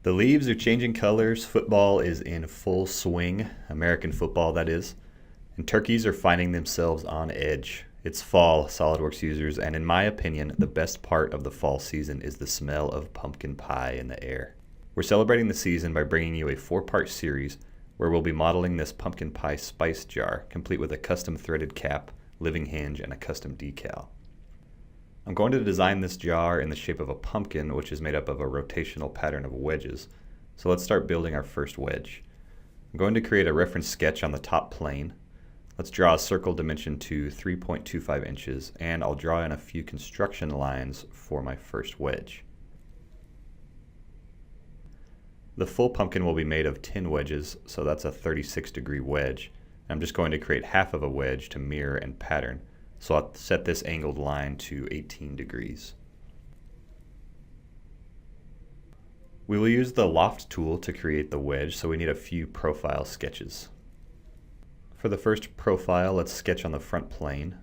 The leaves are changing colors, football is in full swing, American football that is, and turkeys are finding themselves on edge. It's fall, SOLIDWORKS users, and in my opinion, the best part of the fall season is the smell of pumpkin pie in the air. We're celebrating the season by bringing you a 4-part series where we'll be modeling this pumpkin pie spice jar, complete with a custom threaded cap, living hinge, and a custom decal. I'm going to design this jar in the shape of a pumpkin, which is made up of a rotational pattern of wedges. So let's start building our first wedge. I'm going to create a reference sketch on the top plane. Let's draw a circle dimension to 3.25 inches, and I'll draw in a few construction lines for my first wedge. The full pumpkin will be made of 10 wedges, so that's a 36-degree wedge. I'm just going to create half of a wedge to mirror and pattern. So I'll set this angled line to 18 degrees. We will use the loft tool to create the wedge, so we need a few profile sketches. For the first profile, let's sketch on the front plane.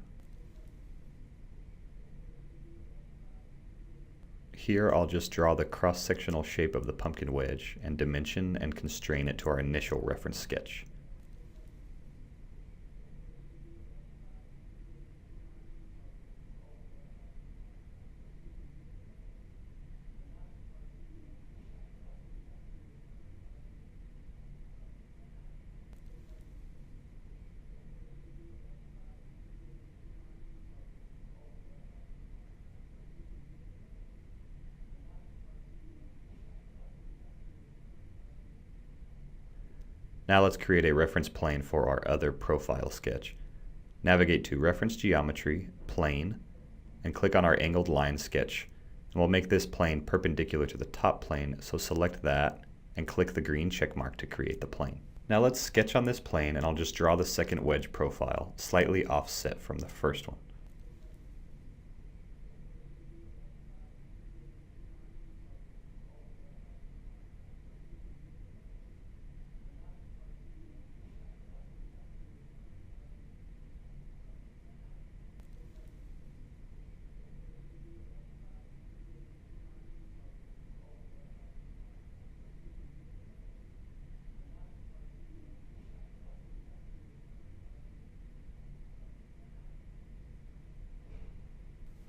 Here I'll just draw the cross-sectional shape of the pumpkin wedge and dimension and constrain it to our initial reference sketch. Now let's create a reference plane for our other profile sketch. Navigate to Reference Geometry, Plane, and click on our angled line sketch. And we'll make this plane perpendicular to the top plane, so select that and click the green check mark to create the plane. Now let's sketch on this plane, and I'll just draw the second wedge profile, slightly offset from the first one.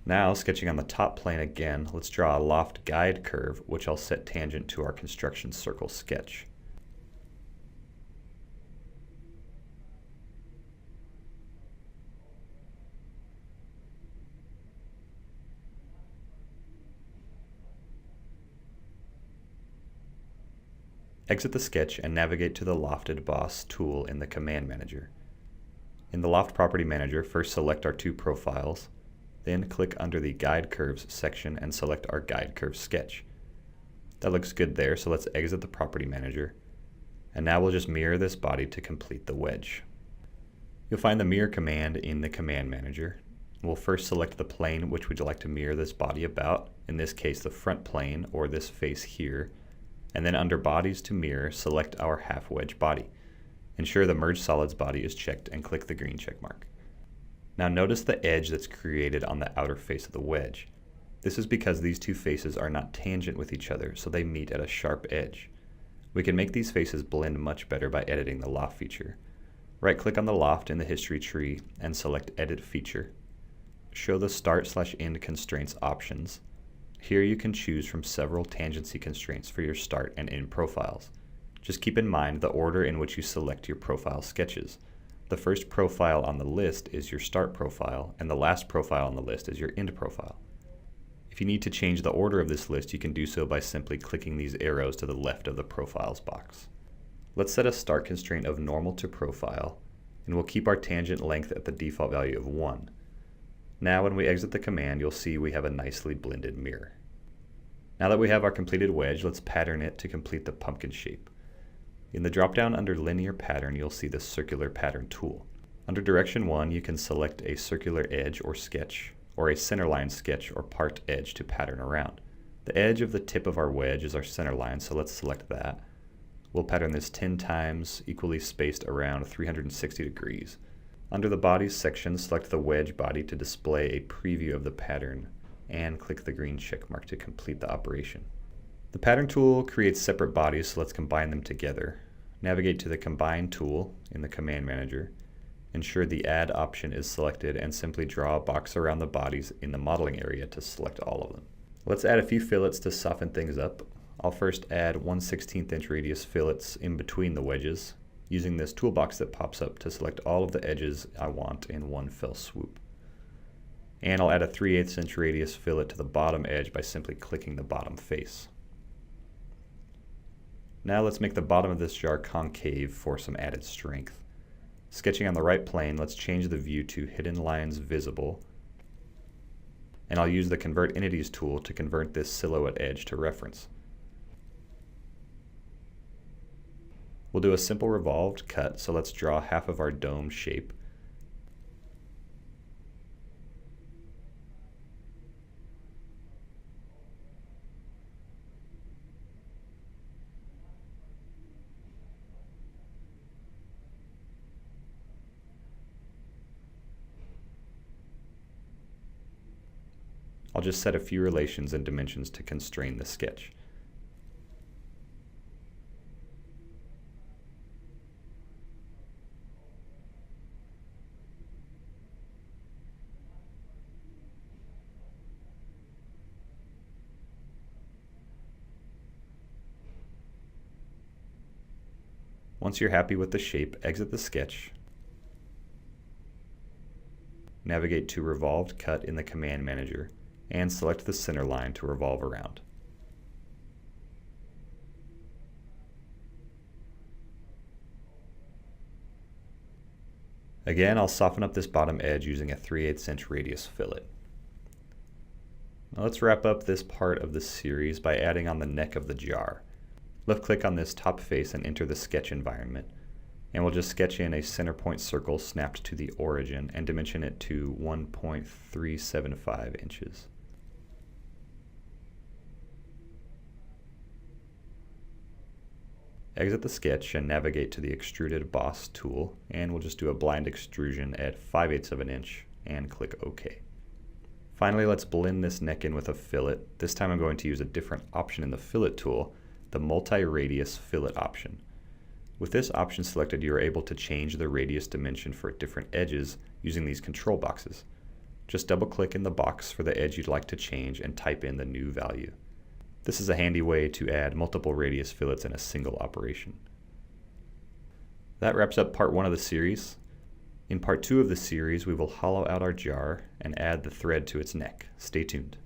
Now, sketching on the top plane again, let's draw a loft guide curve, which I'll set tangent to our construction circle sketch. Exit the sketch and navigate to the Lofted Boss tool in the Command Manager. In the Loft Property Manager, first select our two profiles, then click under the Guide Curves section and select our Guide Curves sketch. That looks good there, so let's exit the Property Manager. And now we'll just mirror this body to complete the wedge. You'll find the Mirror command in the Command Manager. We'll first select the plane which we'd like to mirror this body about, in this case the front plane, or this face here. And then under Bodies to Mirror, select our half wedge body. Ensure the Merge Solids body is checked and click the green check mark. Now notice the edge that's created on the outer face of the wedge. This is because these two faces are not tangent with each other, so they meet at a sharp edge. We can make these faces blend much better by editing the Loft feature. Right-click on the Loft in the history tree and select Edit Feature. Show the Start/End Constraints options. Here you can choose from several tangency constraints for your start and end profiles. Just keep in mind the order in which you select your profile sketches. The first profile on the list is your start profile, and the last profile on the list is your end profile. If you need to change the order of this list, you can do so by simply clicking these arrows to the left of the profiles box. Let's set a start constraint of normal to profile, and we'll keep our tangent length at the default value of 1. Now when we exit the command, you'll see we have a nicely blended mirror. Now that we have our completed wedge, let's pattern it to complete the pumpkin shape. In the drop-down under Linear Pattern, you'll see the Circular Pattern tool. Under Direction 1, you can select a circular edge or sketch, or a centerline sketch or part edge to pattern around. The edge of the tip of our wedge is our centerline, so let's select that. We'll pattern this 10 times, equally spaced around 360 degrees. Under the Bodies section, select the wedge body to display a preview of the pattern, and click the green check mark to complete the operation. The pattern tool creates separate bodies, so let's combine them together. Navigate to the Combine tool in the Command Manager. Ensure the Add option is selected and simply draw a box around the bodies in the modeling area to select all of them. Let's add a few fillets to soften things up. I'll first add 1/16 inch radius fillets in between the wedges, using this toolbox that pops up to select all of the edges I want in one fell swoop. And I'll add a 3/8 inch radius fillet to the bottom edge by simply clicking the bottom face. Now let's make the bottom of this jar concave for some added strength. Sketching on the right plane, let's change the view to Hidden Lines Visible, and I'll use the Convert Entities tool to convert this silhouette edge to reference. We'll do a simple revolved cut, so let's draw half of our dome shape. I'll just set a few relations and dimensions to constrain the sketch. Once you're happy with the shape, exit the sketch. Navigate to Revolved Cut in the Command Manager, and select the center line to revolve around. Again, I'll soften up this bottom edge using a 3/8 inch radius fillet. Now let's wrap up this part of the series by adding on the neck of the jar. Left-click on this top face and enter the sketch environment, and we'll just sketch in a center point circle snapped to the origin and dimension it to 1.375 inches. Exit the sketch and navigate to the Extruded Boss tool, and we'll just do a blind extrusion at 5/8 of an inch and click OK. Finally, let's blend this neck in with a fillet. This time I'm going to use a different option in the fillet tool, the multi-radius fillet option. With this option selected, you are able to change the radius dimension for different edges using these control boxes. Just double-click in the box for the edge you'd like to change and type in the new value. This is a handy way to add multiple radius fillets in a single operation. That wraps up part 1 of the series. In part 2 of the series, we will hollow out our jar and add the thread to its neck. Stay tuned.